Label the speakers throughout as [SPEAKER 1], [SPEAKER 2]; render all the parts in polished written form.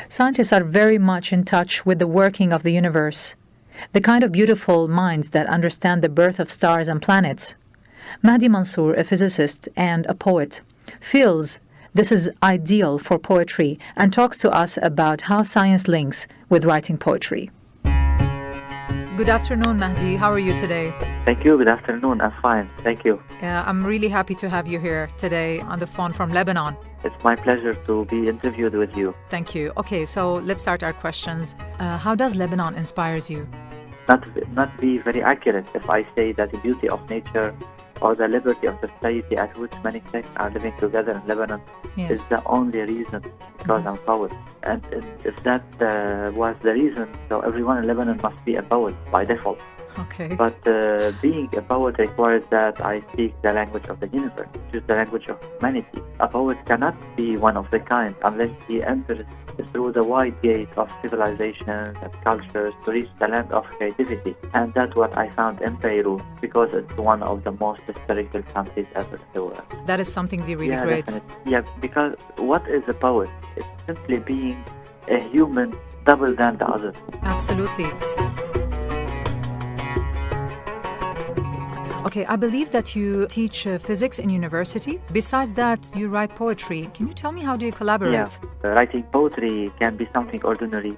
[SPEAKER 1] Scientists are very much in touch with the working of the universe, the kind of beautiful minds that understand the birth of stars and planets. Mahdi Mansour, a physicist and a poet, feels this is ideal for poetry and talks to us about how science links with writing poetry. Good afternoon, Mahdi. How are you today?
[SPEAKER 2] Thank you. Good afternoon. I'm fine. Thank you.
[SPEAKER 1] I'm really happy to have you here today on the phone from Lebanon.
[SPEAKER 2] It's my pleasure to be interviewed with you.
[SPEAKER 1] Thank you. Okay, so let's start our questions. How does Lebanon inspires you?
[SPEAKER 2] Not be very accurate if I say that the beauty of nature or the liberty of society at which many sects are living together in Lebanon is the only reason, because I'm a poet. And if that was the reason, so everyone in Lebanon must be a poet by default.
[SPEAKER 1] Okay.
[SPEAKER 2] But being a poet requires that I speak the language of the universe, which is the language of humanity. A poet cannot be one of the kind unless he enters through the wide gate of civilizations and cultures to reach the land of creativity. And that's what I found in Beirut, because it's one of the most historical countries ever in the world.
[SPEAKER 1] That is something really great.
[SPEAKER 2] Definitely. Yeah, because what is a poet? It's simply being a human double than the others.
[SPEAKER 1] Absolutely. Okay, I believe that you teach physics in university. Besides that, you write poetry. Can you tell me how do you collaborate?
[SPEAKER 2] Yeah, writing poetry can be something ordinary,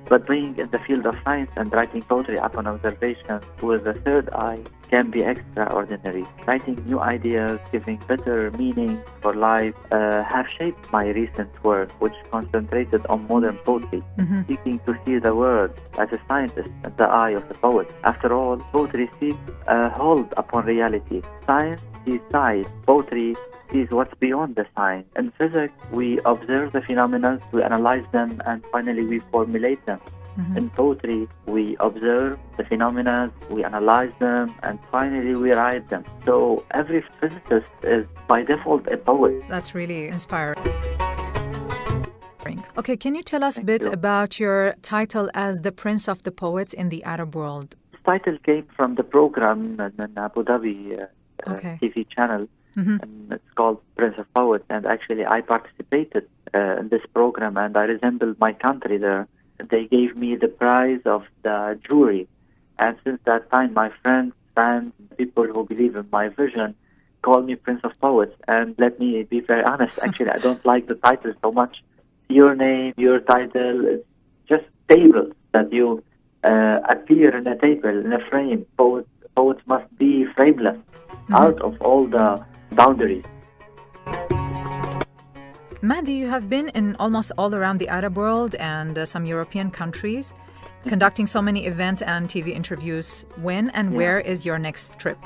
[SPEAKER 2] but being in the field of science and writing poetry upon observation with the third eye can be extraordinary. Writing new ideas, giving better meaning for life, have shaped my recent work, which concentrated on modern poetry, seeking to see the world as a scientist and the eye of the poet. After all, poetry seeks a hold upon reality. Science sees sight. Poetry sees what's beyond the science. In physics, we observe the phenomena, we analyze them, and finally we formulate them. In poetry, we observe the phenomena, we analyze them, and finally we write them. So every physicist is by default a poet.
[SPEAKER 1] That's really inspiring. Okay, can you tell us a bit about your title as the Prince of the Poets in the Arab world?
[SPEAKER 2] This title came from the program in Abu Dhabi TV channel, and it's called Prince of Poets. And actually, I participated in this program, and I resembled my country there. They gave me the prize of the jury. And since that time, my friends, fans, people who believe in my vision call me Prince of Poets. And let me be very honest, actually, I don't like the title so much. Your name, your title, it's just tables that you appear in a table, in a frame. Poets must be frameless, out of all the boundaries.
[SPEAKER 1] Mahdi, you have been in almost all around the Arab world and some European countries, conducting so many events and TV interviews. When and where is your next trip?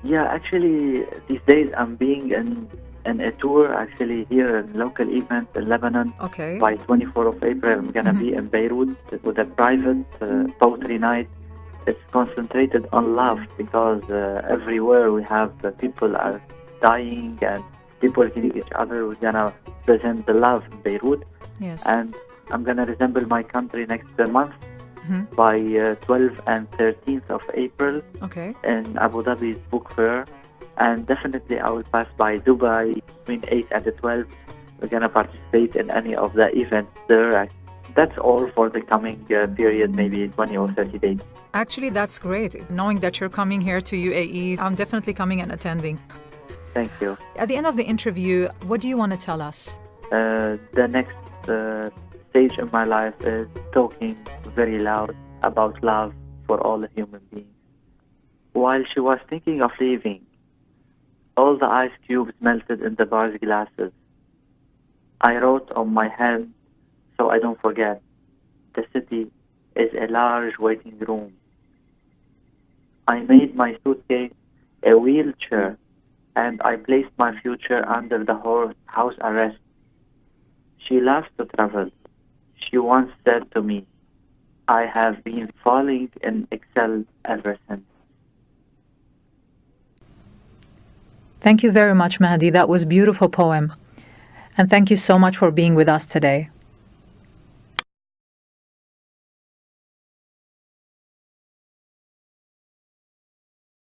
[SPEAKER 2] Yeah, actually, these days I'm being in a tour, actually, here in local events in Lebanon.
[SPEAKER 1] Okay.
[SPEAKER 2] By 24th of April, I'm going to be in Beirut with a private poetry night. It's concentrated on love, because everywhere we have people are dying and people killing each other. We're going to present the love in Beirut.
[SPEAKER 1] Yes.
[SPEAKER 2] And I'm going to resemble my country next month by 12th and 13th of April in Abu Dhabi's book fair. And definitely I will pass by Dubai between 8th and the 12th. We're going to participate in any of the events there. That's all for the coming period, maybe 20 or 30 days.
[SPEAKER 1] Actually, that's great. Knowing that you're coming here to UAE, I'm definitely coming and attending.
[SPEAKER 2] Thank you.
[SPEAKER 1] At the end of the interview, what do you want to tell us?
[SPEAKER 2] The next stage in my life is talking very loud about love for all the human beings. While she was thinking of leaving, all the ice cubes melted in the bar's glasses. I wrote on my hand, so I don't forget, the city is a large waiting room. I made my suitcase a wheelchair, and I placed my future under the house arrest. She loves to travel. She once said to me, I have been falling in Excel ever since.
[SPEAKER 1] Thank you very much, Mahdi. That was a beautiful poem. And thank you so much for being with us today.